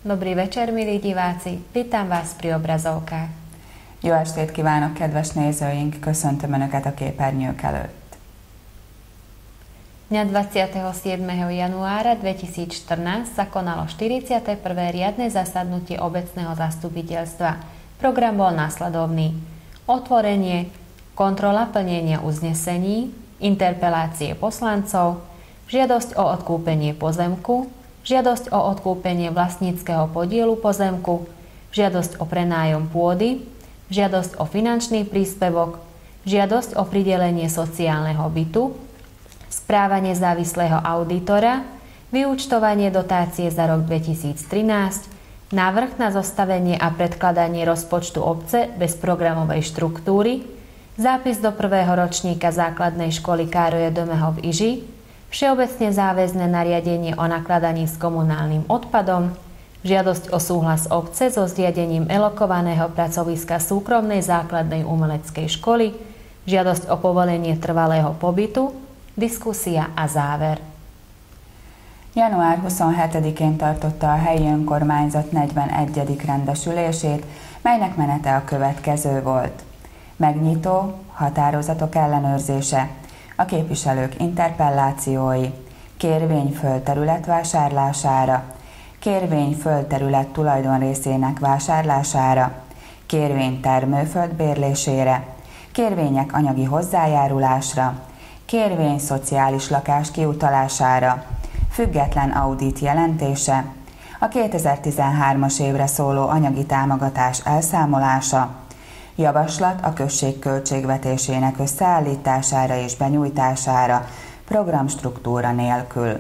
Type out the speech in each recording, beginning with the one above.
Dobrý večer, milí diváci, vítam vás pri obrazovkách. Jó estét kívánok, kedves nézőink, köszöntöm Önöket a képernyők előtt. Dňa 27. januára 2014 sa konalo 41. riadne zasadnutie obecného zastupiteľstva. Program bol následovný: otvorenie, kontrola plnenia uznesení, interpelácie poslancov, žiadosť o odkúpenie pozemku, žiadosť o odkúpenie vlastníckeho podielu pozemku, žiadosť o prenájom pôdy, žiadosť o finančný príspevok, žiadosť o pridelenie sociálneho bytu, správa nezávislého auditora, vyúčtovanie dotácie za rok 2013, návrh na zostavenie a predkladanie rozpočtu obce bez programovej štruktúry, zápis do prvého ročníka základnej školy Károja Domeho v Iži, všeobecne záväzné nariadenie o nakladaní s komunálnym odpadom, žiadosť o súhlas obce so zriadením elokovaného pracoviska súkromnej základnej umeleckej školy, žiadosť o povolenie trvalého pobytu, diskusia a záver. Január 27-én tartotta a helyi önkormányzat 41. rendesülését, melynek menete a következő volt: megnyitó, határozatok ellenőrzése, a képviselők interpellációi, kérvény földterület vásárlására, kérvény földterület tulajdonrészének vásárlására, kérvény termőföld bérlésére, kérvények anyagi hozzájárulásra, kérvény szociális lakás kiutalására, független audit jelentése, a 2013-as évre szóló anyagi támogatás elszámolása, javaslat a község költségvetésének összeállítására és benyújtására, programstruktúra nélkül.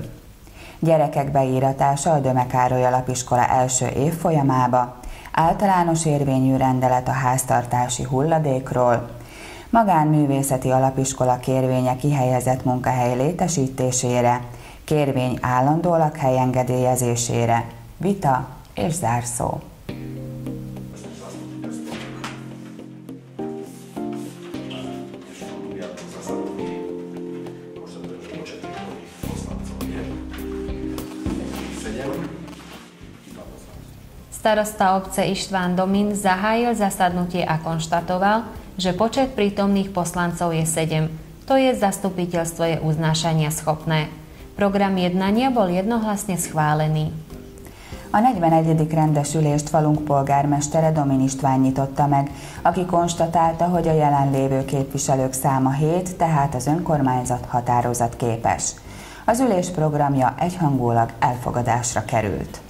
Gyerekek beíratása a Döme Károly Alapiskola első évfolyamába, általános érvényű rendelet a háztartási hulladékról, magánművészeti alapiskola kérvénye kihelyezett munkahely létesítésére, kérvény állandó lakhely engedélyezésére, vita és zárszó. Starosta obce Ištván Domin zahájil zasadnutie a konštatoval, že počet prítomných poslancov je 7. To je zastupiteľstvo je uznášania schopné. Program jednania bol jednohlasne schválený. A 41. rendesülést falunk polgármestere Domin István nyitotta meg, aki konstatálta, hogy a jelenlévő képviselők száma 7, tehát az önkormányzat határozatképes. Az ülés programja egyhangulag elfogadásra került.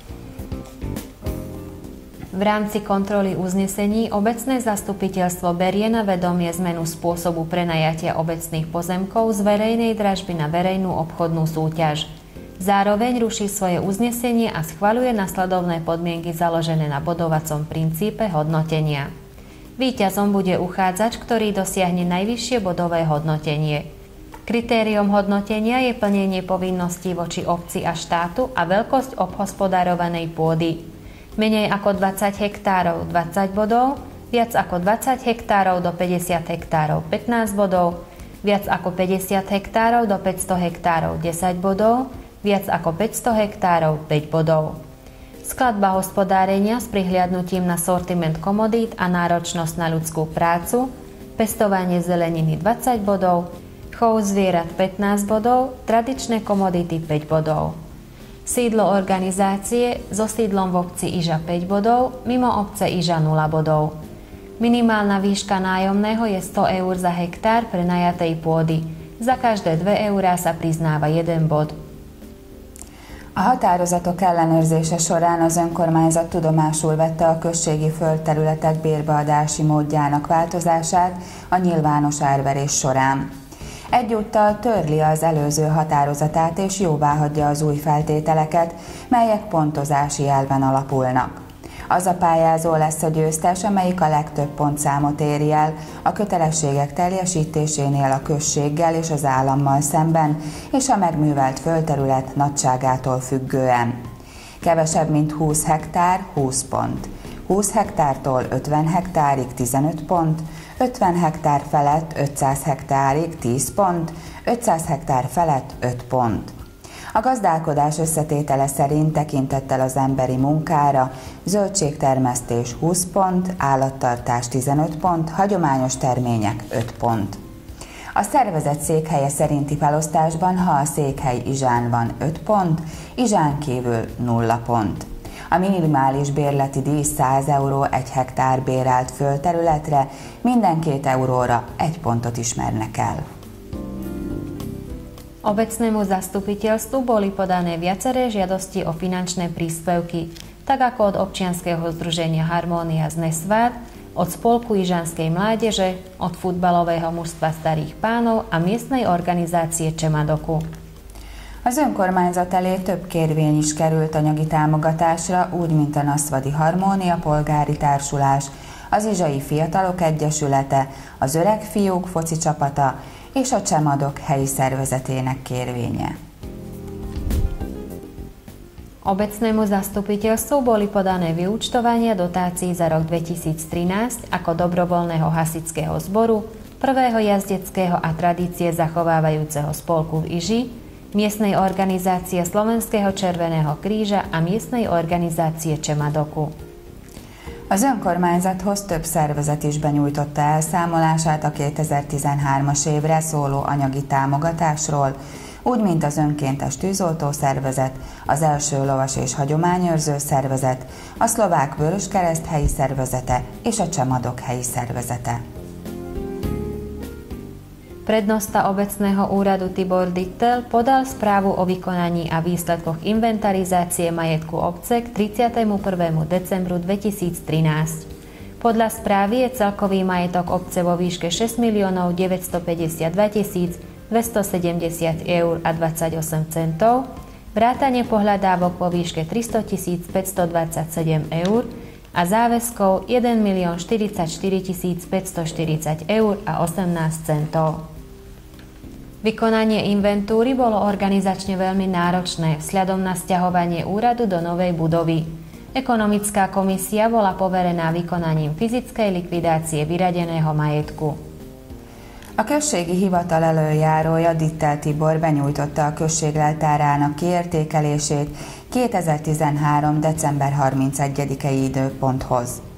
V rámci kontroly uznesení obecné zastupiteľstvo berie na vedomie zmenu spôsobu prenajatia obecných pozemkov z verejnej dražby na verejnú obchodnú súťaž. Zároveň ruší svoje uznesenie a schvaľuje nasledovné podmienky založené na bodovacom princípe hodnotenia. Víťazom bude uchádzač, ktorý dosiahne najvyššie bodové hodnotenie. Kritériom hodnotenia je plnenie povinností voči obci a štátu a veľkosť obhospodárovanej pôdy. Menej ako 20 hektárov 20 bodov, viac ako 20 hektárov do 50 hektárov 15 bodov, viac ako 50 hektárov do 500 hektárov 10 bodov, viac ako 500 hektárov 5 bodov. Skladba hospodárenia s prihliadnutím na sortiment komodít a náročnosť na ľudskú prácu, pestovanie zeleniny 20 bodov, chov zvierat 15 bodov, tradičné komodity 5 bodov. Sídlo organizácie so sídlom v obci Iža 5 bodov, mimo obce Iža 0 bodov. Minimálna výška nájomného je 100 eur za hektár prenajatej pôdy. Za každé 2 eurá sa priznáva 1 bod. A határozatok ellenőrzése során az önkormányzat tudomásul vette a községi földterületek bérbeadási módjának változását a nyilvános árverés során. Egyúttal törli az előző határozatát és jóváhagyja az új feltételeket, melyek pontozási elven alapulnak. Az a pályázó lesz a győztes, amelyik a legtöbb pontszámot éri el a kötelességek teljesítésénél a községgel és az állammal szemben, és a megművelt földterület nagyságától függően. Kevesebb mint 20 hektár 20 pont, 20 hektártól 50 hektárig 15 pont, 50 hektár felett 500 hektárig 10 pont, 500 hektár felett 5 pont. A gazdálkodás összetétele szerint tekintettel az emberi munkára zöldségtermesztés 20 pont, állattartás 15 pont, hagyományos termények 5 pont. A szervezet székhelye szerinti felosztásban, ha a székhely Izsán van 5 pont, Izsán kívül 0 pont. A minimális bérleti díj 100 euró 1 hektár bérelt földterületre, minden 2 euróra 1 pontot ismernek el. Obecnému zastupiteľstvu boli podané viaceré žiadosti o finančné príspevky, tak ako od občianskeho združenia Harmónia z Nesvád, od Spolku Ižanskej mládeže, od futbalového mužstva Starých pánov a miestnej organizácie Csemadoku. Az önkormányzat elé több kérvény is került anyagi támogatásra, úgy mint a Naszvadi Harmónia polgári társulás, az Izsai Fiatalok Egyesülete, az Öreg Fiúk foci csapata és a Csemadok helyi szervezetének kérvénye. Obecnému zastupiteľstvu boli podané vyúčtovania dotácií za rok 2013 ako dobrovoľného hasičského zboru, prvého jazdeckého a tradície zachovávajúceho spolku v Iži, miestnej organizácie Slovenského Červeného kríža a miestnej organizácie Csemadoku. Az önkormányzathoz több szervezet is benyújtotta elszámolását a 2013-as évre szóló anyagi támogatásról, úgy mint az önkéntes tűzoltó szervezet, az Első Lovas és Hagyományőrző szervezet, a Szlovák Vöröskereszt helyi szervezete és a Csemadok helyi szervezete. Prednosta obecného úradu Tibor Dittel podal správu o vykonaní a výsledkoch inventarizácie majetku obce k 31. decembru 2013. Podľa správy je celkový majetok obce vo výške 6 952 270 eur a 28 centov, vrátane pohľadávok vo výške 300 527 eur a záväzkov 1 044 540 eur a 18 centov. Vykonanie inventúry bolo organizačne veľmi náročné vzhľadom na sťahovanie úradu do novej budovy. Ekonomická komisia bola poverená vykonaním fyzickej likvidácie vyradeného majetku. A községi hivatal elöljárója Dittel Tibor benyújtotta a község leltárának kiértékelését 2013. december 31-i időponthoz.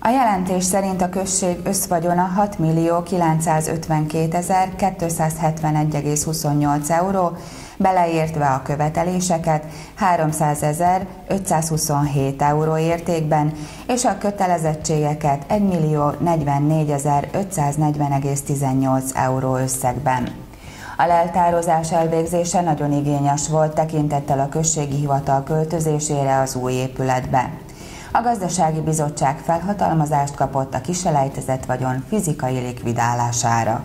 A jelentés szerint a község összvagyona 6 952 271,28 euró, beleértve a követeléseket 300 527 euró értékben, és a kötelezettségeket 1 044 540,18 euró összegben. A leltározás elvégzése nagyon igényes volt tekintettel a községi hivatal költözésére az új épületbe. A Gazdasági Bizottság felhatalmazást kapott a kiselejtezett vagyon fizikai likvidálására.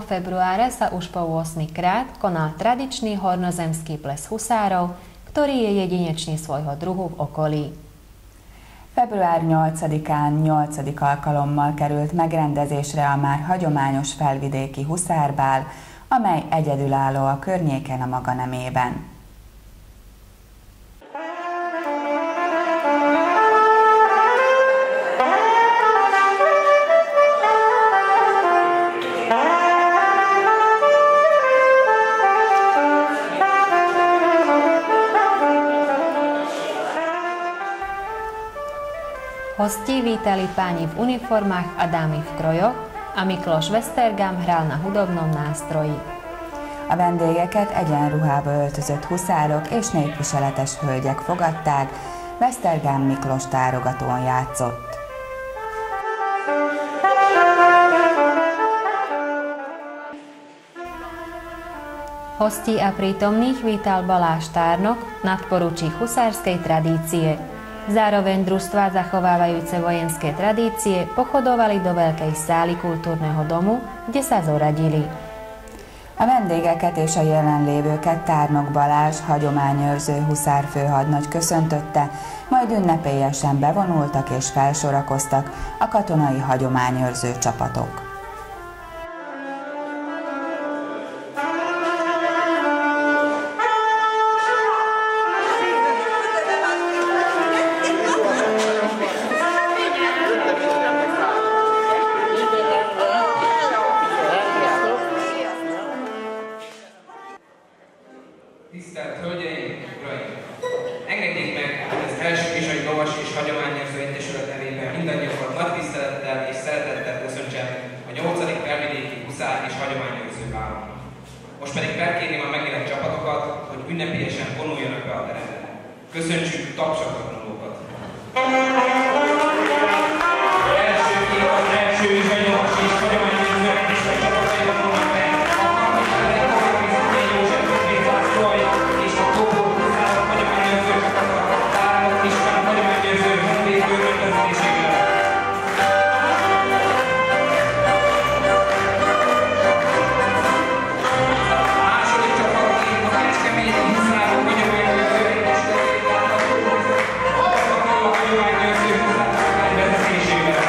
Februára sa už po 8. krát konal tradičný hornozemský ples husárov, ktorý je jedinečný svojho druhu v okolí. Február 8-án 8. alkalommal került megrendezésre a már hagyományos felvidéki huszárbál, amely egyedülálló a környéken a maga nemében. Hostí vítali páni v uniformách a dámy v krojoch a Mikloš Westergam hral na hudobnom nástroji. A vendégeket egyenruhába öltözött huszárok és népviseletes hölgyek fogadták, Westergam Miklos tárogatón játszott. Hostí a prítomných vítal Balázs Tárnok, nadporučík husárskej tradície. Zároveň družstvá zachovávajúce vojenské tradície pochodovali do veľkej sály kultúrneho domu, kde sa zoradili. A vendégeket és a jelenlévőket Tárnok Balázs, hagyományőrző huszárfőhadnagy köszöntötte, majd ünnepélyesen bevonultak és felsorakoztak a katonai hagyományőrző csapatok. Tisztelt Hölgyeim, Uraim! Engedjék meg, hogy az első Kizsai Lovas és Hagyományőrző Egyesület nevében mindannyiukat nagy tisztelettel és szeretettel köszöntsem a 8. felvidéki huszár és hagyományőrző bálon. Most pedig felkérném a megjelent csapatokat, hogy ünnepélyesen vonuljanak be a terembe. Köszöntsük tapsakra vonulókat! Elsőként az első Kizsai Lovas és Hagyományőrző Egyesület csapatai vonulnak be, és a Tóbor huszárok hagyományőrző csapata, Tárnok István hagyományőrző honvédő rendezésével. A második csapatként a Kecskemélyi huszárok hagyományőrző egyesületével a hagyományőrző huszárok vezetésével.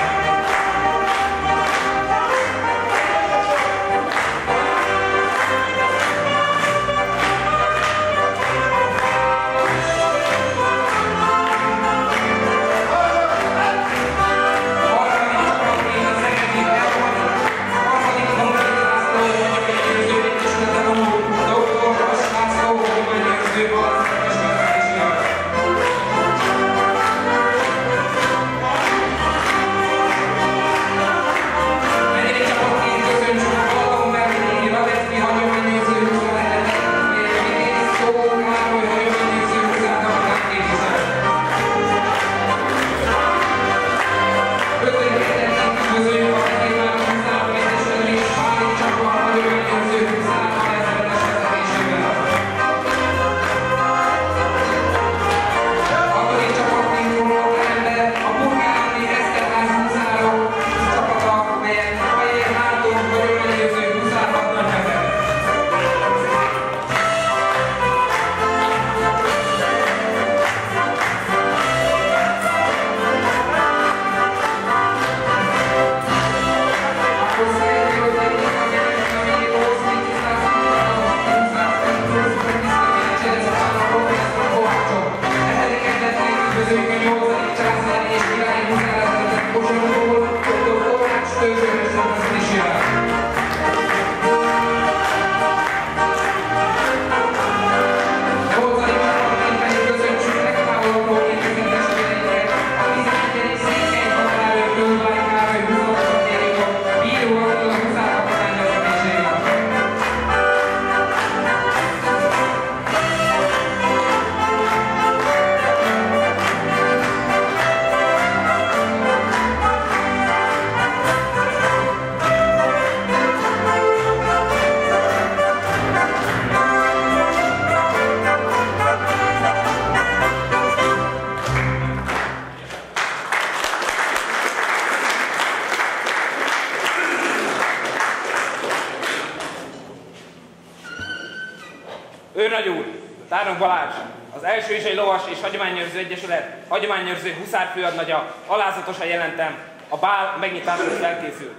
Őrnagy úr, Tárnok Balázs, az első Kizsai Lovas és Hagyományőrző Egyesület hagyományőrző huszárfőadnagya, alázatosan jelentem, a bál megnyitásához felkészült.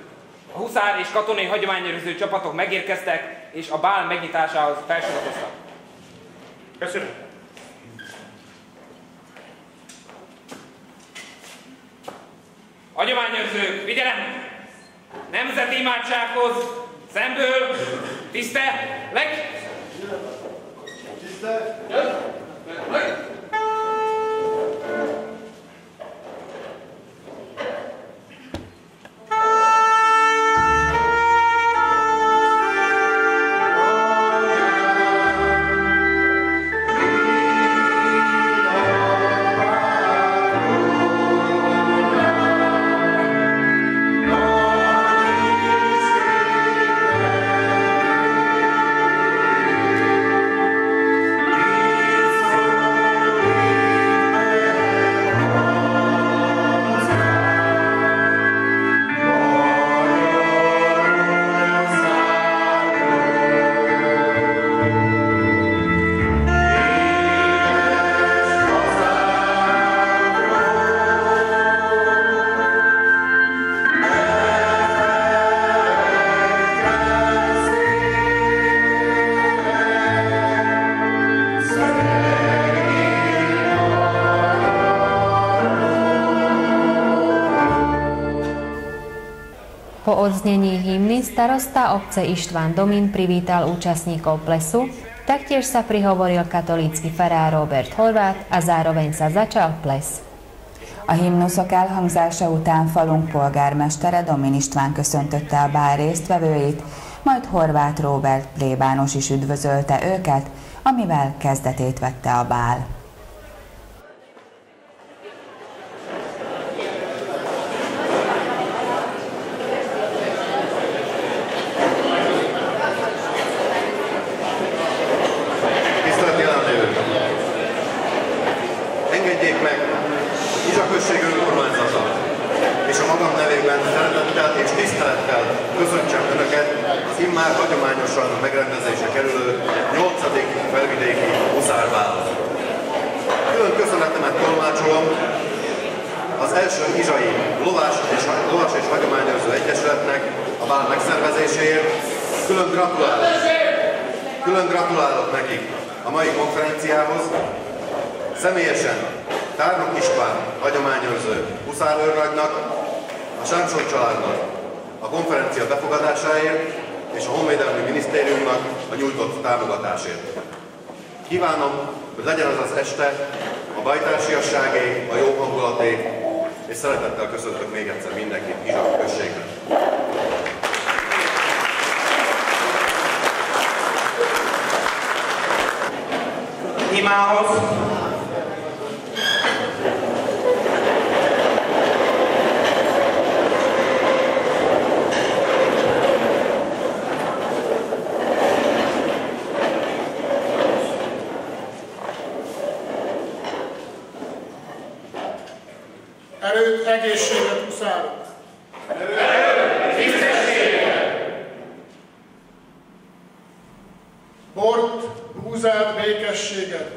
A huszár és katonai hagyományőrző csapatok megérkeztek, és a bál megnyitásához felsorakoztak. Köszönöm. Hagyományőrzők, figyelem! Nemzeti imádsághoz, szemből, tiszteleg! Po odznení hymny starosta obce Ištván Domín privítal účastníkov plesu Taktiež sa prihovoril katolícky farár Robert Horváth a zároveň sa začal ples. A himnuszok elhangzása után falunk polgármestere Domin István köszöntötte a bál résztvevőit, majd Horváth Róbert plébános is üdvözölte őket, amivel kezdetét vette a bál. Engedjék meg, hogy Izsa község önkormányzata és a magam nevében szeretettel és tisztelettel köszöntsem Önöket az immár hagyományosan megrendezésre kerülő 8. felvidéki huszárbálon. Külön köszönetemet tolmácsolom az első izsai lovas és hagyományőrző egyesületnek a bál megszervezéséért. Külön gratulálok nekik a mai konferenciához. Személyesen Tárnok István hagyományőrző huszárőrnagynak, a Sámson családnak a konferencia befogadásáért és a Honvédelmi Minisztériumnak a nyújtott támogatásért. Kívánom, hogy legyen az az este a bajtársiasságé, a jó hangulaté, és szeretettel köszöntök még egyszer mindenkit Izsa községben. Imához. Erőt, egészséget, huszárok! Bort, búzát, békességet,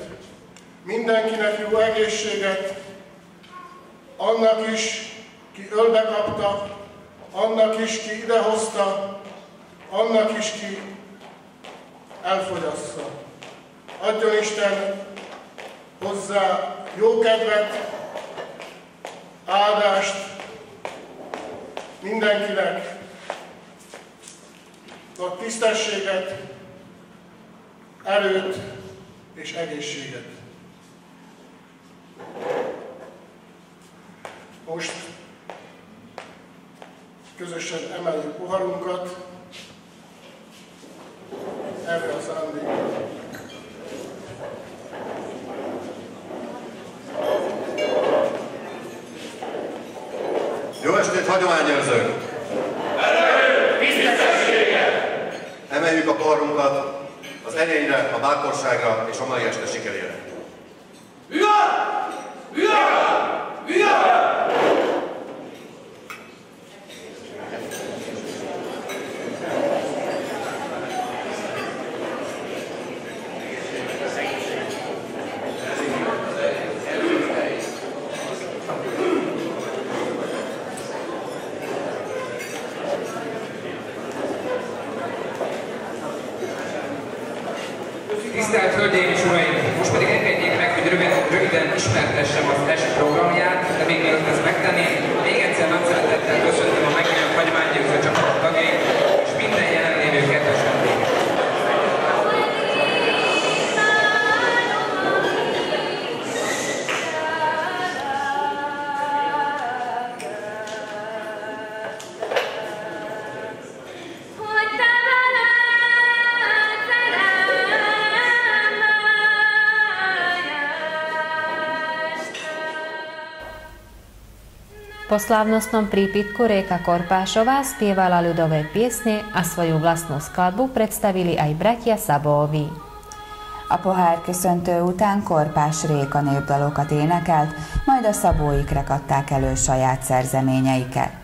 mindenkinek jó egészséget, annak is, ki ölbe kapta, annak is, ki idehozta, annak is, ki elfogyassza. Adjon Isten hozzá jó kedvet, áldást mindenkinek, a tisztességet, erőt és egészséget. Most közösen emeljük poharunkat erre a szándékra. Jó estét, hagyományőrzők! Emeljük a poharunkat az erényre, a bátorságra és a mai este sikerére. Tisztelt Hölgyeim és Uraim! Most pedig engedjék meg, hogy röviden ismertessem az est programját, de még mielőtt ezt megtenném, még egyszer nagy szeretettel köszöntöm a megjelenő hagyományőrző csapat tagjait és minden jelenlévő kedves vendéget. Po slávnostnom prípitku Réka Korpášová spievala ľudové piesne a svoju vlastnú skladbu predstavili aj bratia Szabóvi. A pohár köszöntő után Korpás Réka népdalokat énekelt, majd a Szabóik rekadták elő saját szerzeményeiket.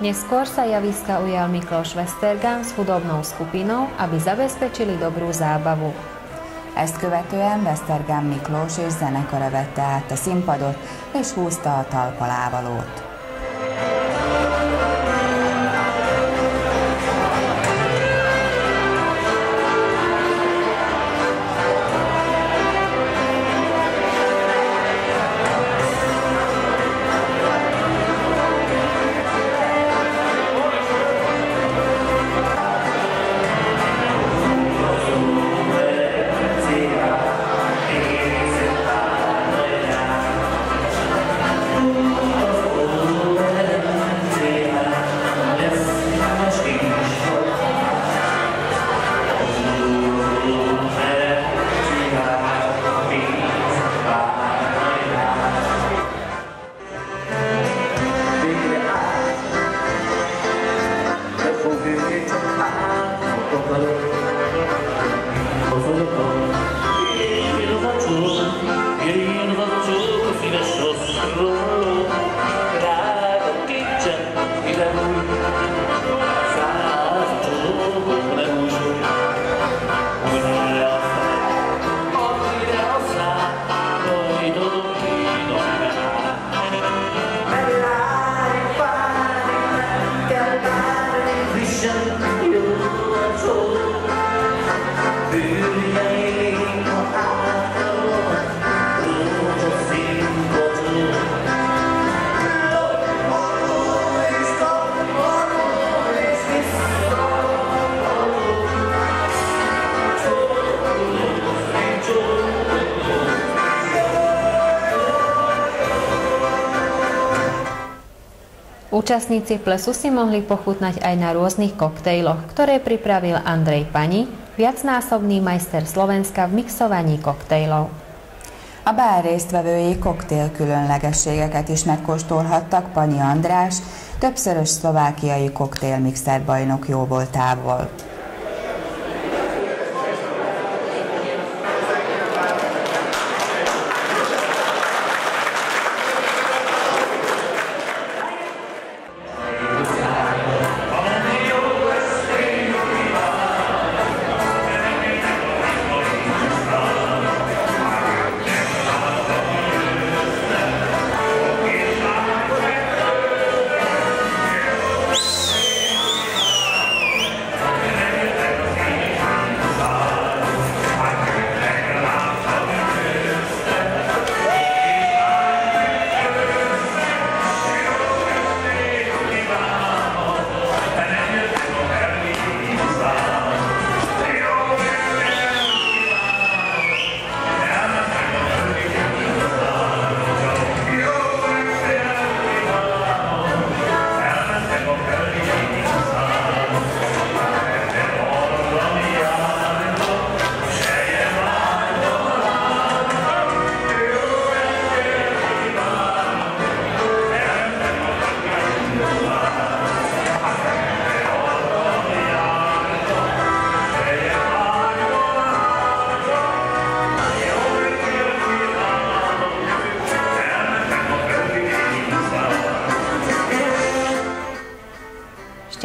Neskôr sa javiska ujal Miklós Vesztergám s hudobnou skupinou, aby zabezpečili dobrú zábavu. Ezt követően Vesztergám Miklós és zenekara vette át a színpadot és húzta a talpalávalót. Účastníci plesu si mohli pochutnať aj na rôznych koktejloch, ktoré pripravil Andrej Pani, viacnásobný majster Slovenska v mixovaní koktejlov. A bál résztvevői koktél különlegességeket is megkóstolhattak. Pani András, többszörös szlovákiai koktélmixer bajnok jóvoltából.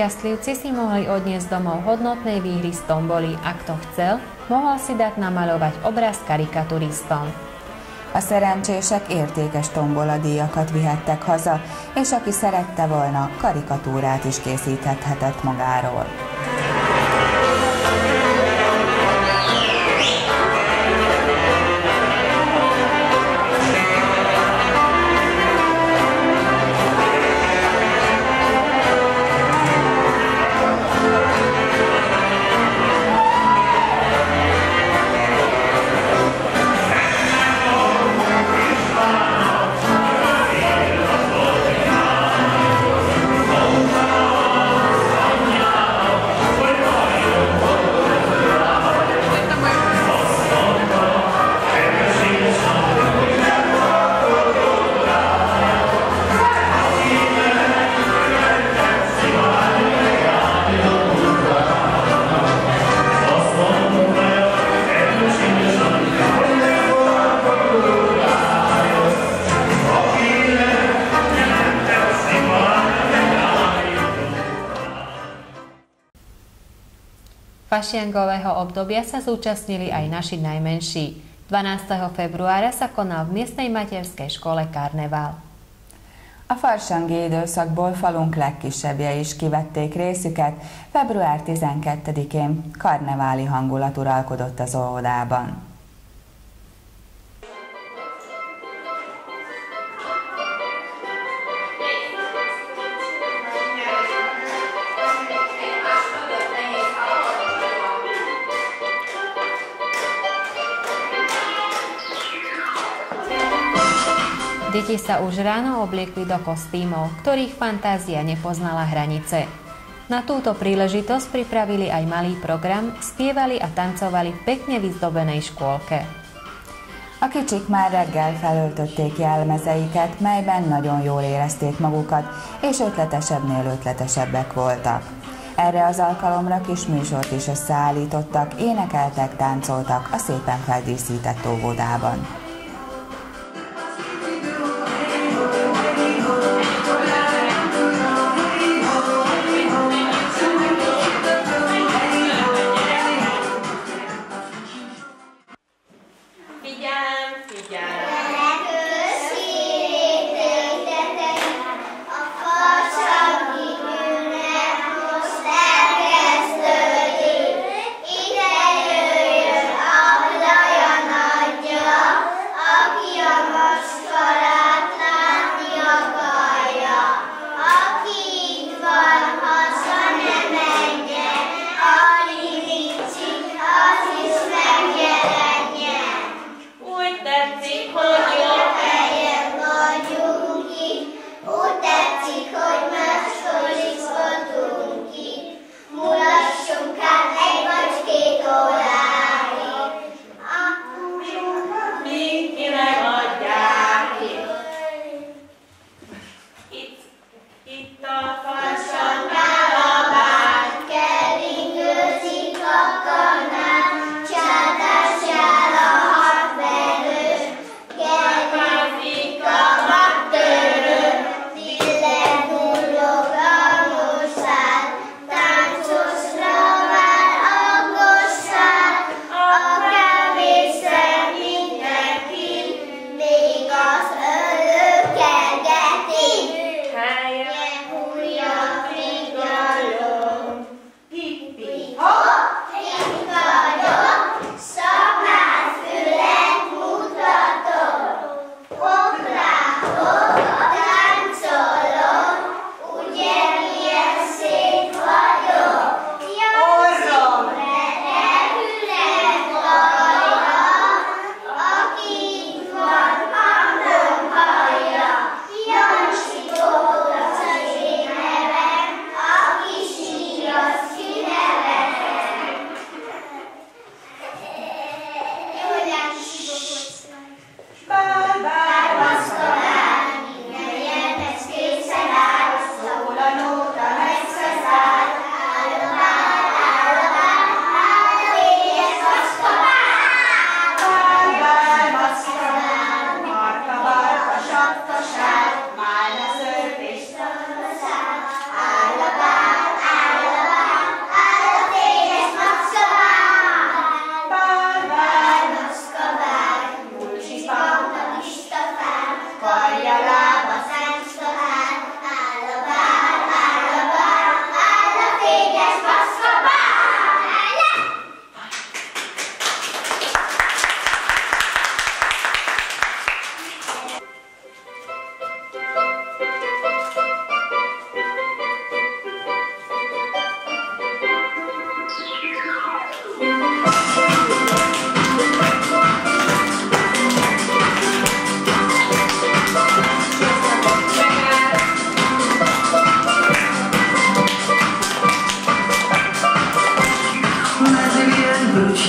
Šťastlivci si mohli odniesť domov hodnotné výhry z tomboli a kto chcel, mohol si dať namalovať obraz karikaturistom. A szerencsések értékes tomboladíjakat vihettek haza, és aki szerette volna, karikatúrát is készíthetett magáról. Fašiangového obdobia sa zúčastnili aj naši najmenší. 12. februára sa konal v miestnej materskej škole karnevál. A farsangi időszakból falunk legkisebbjei is kivették részüket, február 12-én karneváli hangulat uralkodott az óvodában. Deti sa už ráno obliekli do kostýmov, ktorých fantázia nepoznala hranice. Na túto príležitosť pripravili aj malý program, spievali a tancovali v pekne vyzdobenej škôlke. A kicsik már reggel felöltötték jelmezeiket, melyben nagyon jól érezték magukat, és ötletesebbnél ötletesebbek voltak. Erre az alkalomra kis műsort is összeállítottak, énekeltek, táncoltak a szépen feldíszített óvodában.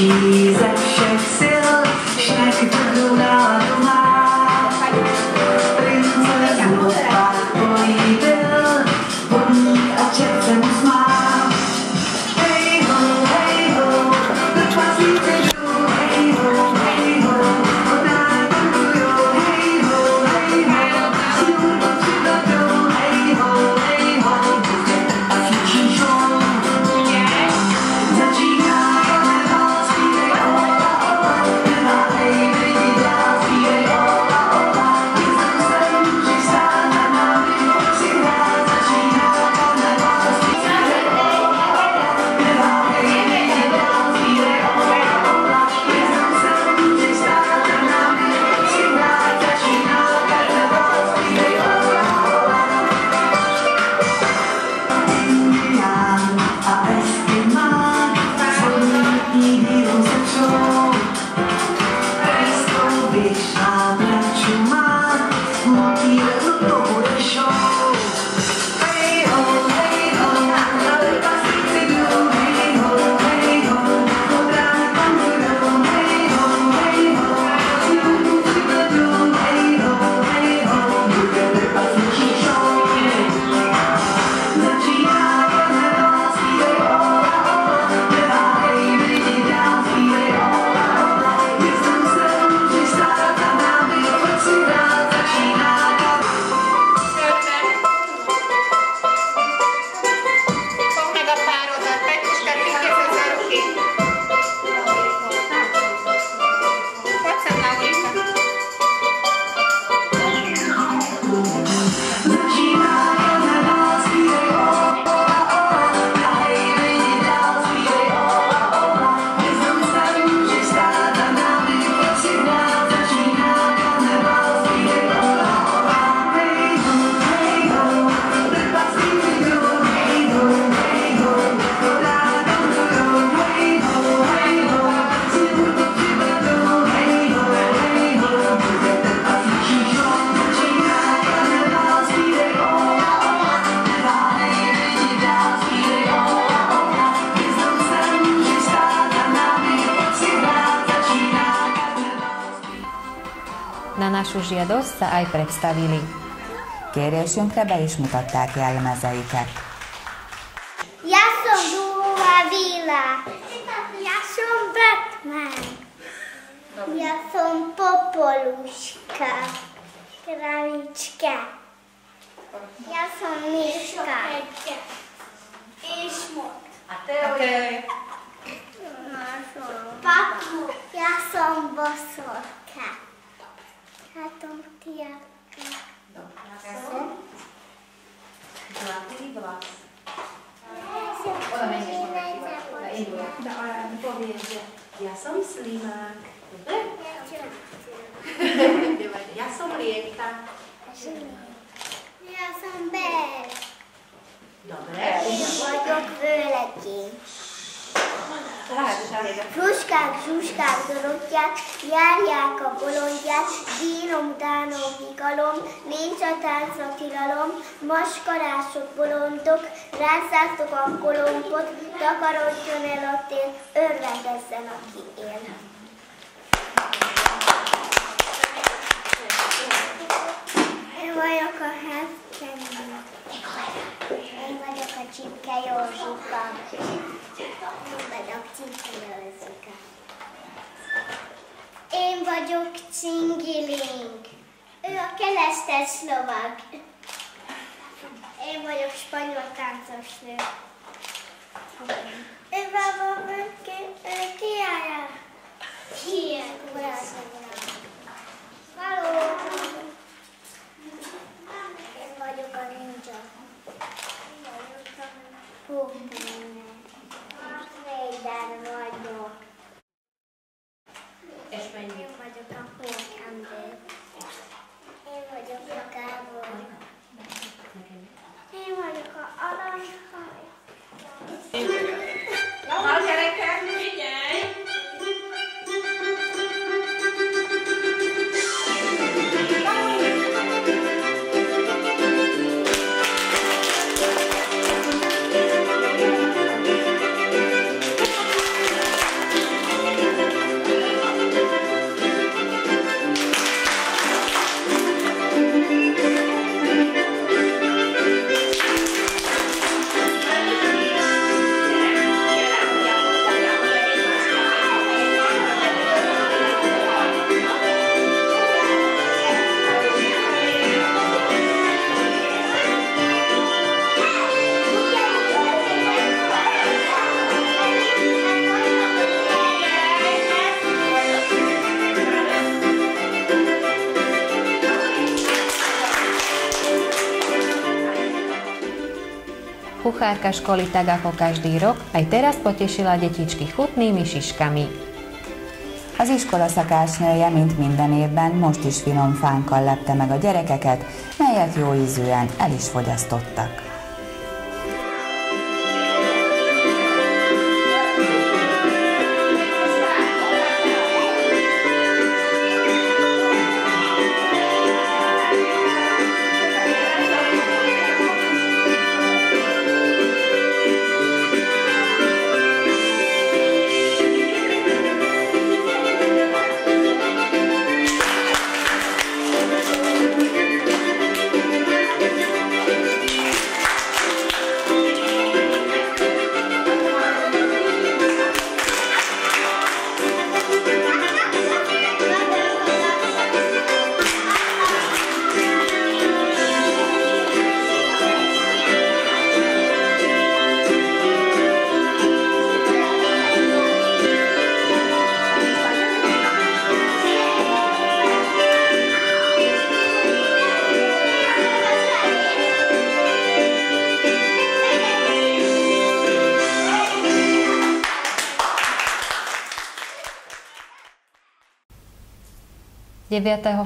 Tlačí ze všech sil, šnek vrhu rádu má. Princezu pak políbil, vodník a čert se mu smál. Hej ho, do tváří přežu, hej ho, hodná tancuju, hej ho, snůrku přivedou, hej ho, a fičí šou. Začíná karneval, zpívej ola, ola, hej, lidi dál, zpívej ola, ola, jestem sem, přistál na námi, si hrát, začíná karneval, zpívej ola, ola, hej, lidi dál, zpívej ola, ola, jestem sem, přistál na námi, si hrát, začíná karneval, zpívej ola, ola. Indián a Eskimák svolítní víru se přou. Peskou vyšla mraču má, motýl to bude show. Hej ho, ale pasíci jdu, hej ho, od rána tancujou, hej ho, snůrku přivedou, hej ho, bude pasíčí show. Začíná karneval, zpívej ola, ola, hej, lidi dál, zpívej ola, ola, jestem sem, přistát na námi, pojď si hrát, začíná Fog meg a párodat, Petyuska, tisztészel a ruki. Hogy sem, Laurika? Začíná karneval, zpívej ola, ola, hej, lidi dál, zpívej ola, ola, jestem sem, přistát na námi, pojď si hrát, začíná karneval, zpívej ola, ola, hej ho, trpaslíci jdou, hej ho, od rána tancujou, hej ho, snůrku přivedou, hej ho, bude trpasličí show. Začíná karneval, zpívej ola, ola, hej, lidi dál, zpívej ola, ola, jestem sem, přistát na námi, pojď si hrát, začíná karneval. Na našu žiadosť sa aj predstavili. Kérésünkre be is mutatták jelmezeiket. Ja som Dúha Vila. Ja som Batman. Ja som Popoluška. Kravička. Ja som Miška. Išmot. A Teo? Papu. Ja som Bosorka. Ja som Tiatka. Ja som? Zlatý vlas. Povieš, že ja som Slimák. Dobre? Ja som Liepka. Ja som Bér. Dobre. Én vagyok Vőlegény. Fruskák, zsuskák, dorottyák, járják a bolondját, dínom, dánom, vigalom, nincs a táncra tilalom, maskarások, bolondok, rázzátok a kolompot, takarodjon el a tél, örvendezzen, aki él. Én vagyok a Hefkenyi. Én vagyok a Csipke Józsika. Én vagyok Csipke Józsika. Én vagyok Cingiling. Ő a keresztes lovag. Én vagyok spanyol táncos nő. Én vagyok Kiára. Kiára. Való. Én vagyok a ninja. Véden vagyok. És mennyi? Én vagyok a Hókember. Én vagyok a Gábor. Én vagyok a Aranyhaj. Na gyerekek, figyelj! Kuchárka školy tak ako každý rok aj teraz potešila detičky chutnými šiškami. Az iskola szakácsnője, mint minden évben, most is finom fánkkal lepte meg a gyerekeket, melyet jó ízűen el is fogyasztottak.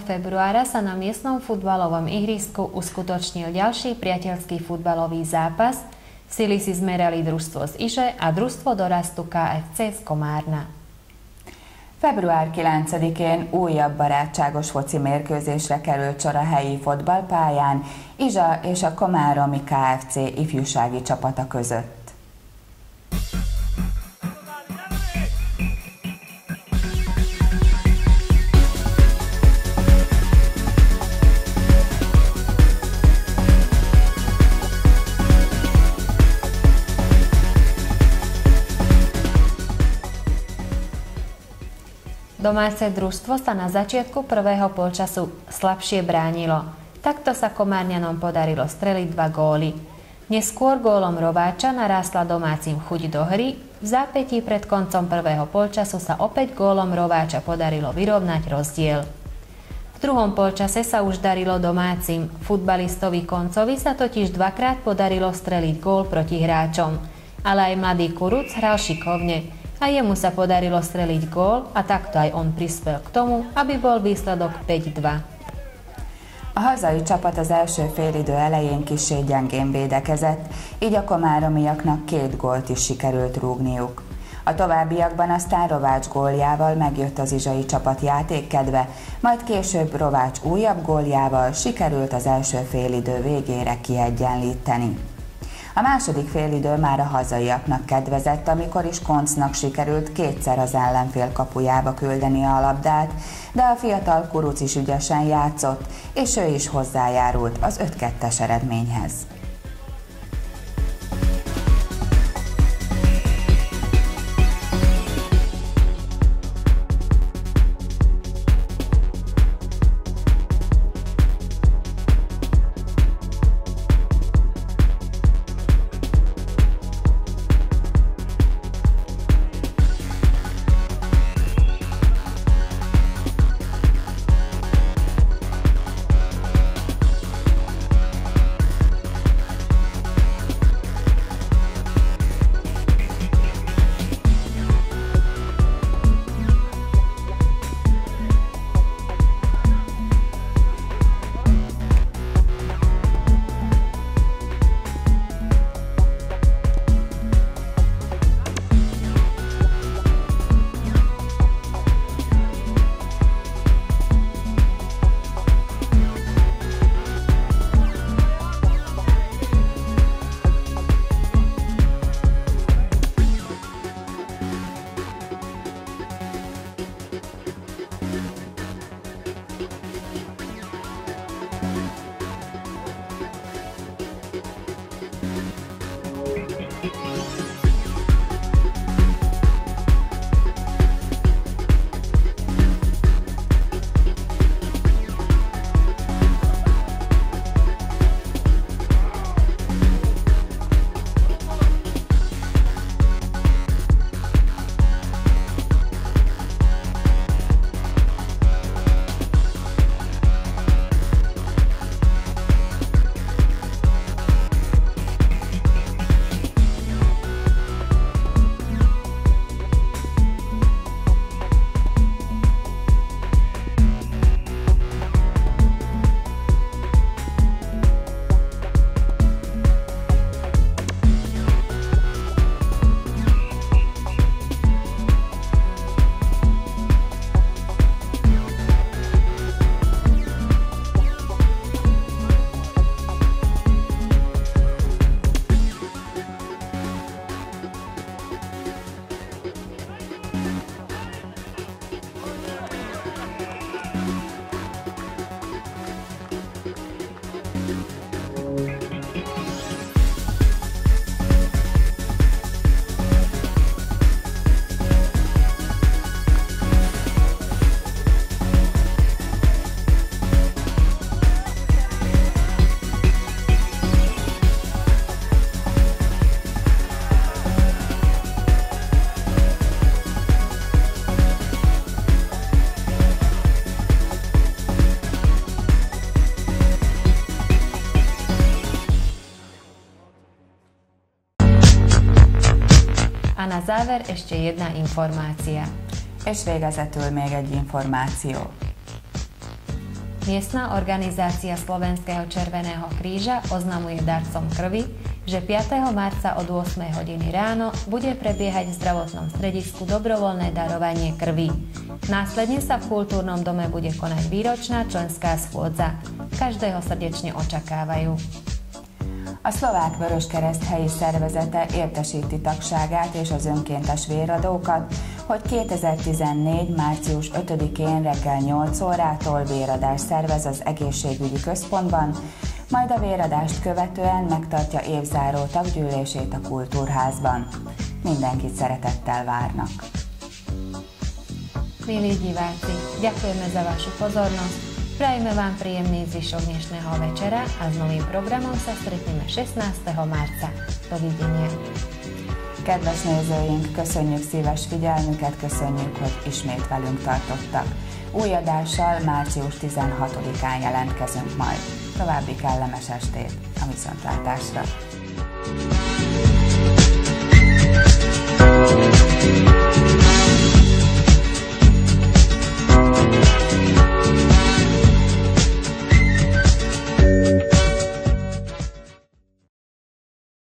Februára sa na miestnom futbalovom ihrisku uskutočnil ďalší priateľský futbalový zápas. Sily si zmerali družstvo z Iže a družstvo dorastu KFC z Komárna. Február 9-én újabb barátságos foci mérkőzésre került sor a helyi fotballpályán Izsa és a komáromi KFC ifjúsági csapata között. Domáce družstvo sa na začiatku prvého polčasu slabšie bránilo. Takto sa Komárňanom podarilo streliť 2 góly. Neskôr gólom Rováča narástla domácim chuť do hry. V zápätí pred koncom prvého polčasu sa opäť gólom Rováča podarilo vyrovnať rozdiel. V druhom polčase sa už darilo domácim. Futbalistovi Koncovi sa totiž 2-krát podarilo streliť gól proti hráčom. Ale aj mladý Kuruc hral šikovne. A jemu sa podarilo streliť gól a takto aj on prispel k tomu, aby bol výsledok 5-2. A hazai csapat az első félidő elején kissé gyengén védekezett, így a komáromiaknak 2 gólt is sikerült rúgniuk. A továbbiakban aztán Rovács góljával megjött az izsai csapat játékkedve, majd később Rovács újabb góljával sikerült az első félidő végére kiegyenlíteni. A második félidő már a hazaiaknak kedvezett, amikor is Koncnak sikerült 2-szer az ellenfél kapujába küldeni a labdát, de a fiatal Kuruc is ügyesen játszott, és ő is hozzájárult az 5-2-es eredményhez. A na záver ešte jedna informácia. És végezetül még egy információ. Miestna organizácia Slovenského Červeného kríža oznamuje darcom krvi, že 5. marca od 8 hodiny ráno bude prebiehať v zdravotnom stredisku dobrovoľné darovanie krvi. Následne sa v kultúrnom dome bude konať výročná členská schôdza. Každého srdečne očakávajú. A Szlovák Vöröskereszt helyi szervezete értesíti tagságát és az önkéntes véradókat, hogy 2014. március 5-én reggel 8 órától véradást szervez az egészségügyi központban, majd a véradást követően megtartja évzáró taggyűlését a kultúrházban. Mindenkit szeretettel várnak. Milí diváci, ďakujeme za vašu pozornosť, prajeme vám príjemný zvyšok dnešného večera a s novým programom sa stretneme 16. marca. Dovidenia. Kedves nézőink, köszönjük szíves figyelmüket, köszönjük, hogy ismét velünk tartottak. Új adással március 16-án jelentkezünk majd. További kellemes estét a viszontlátásra!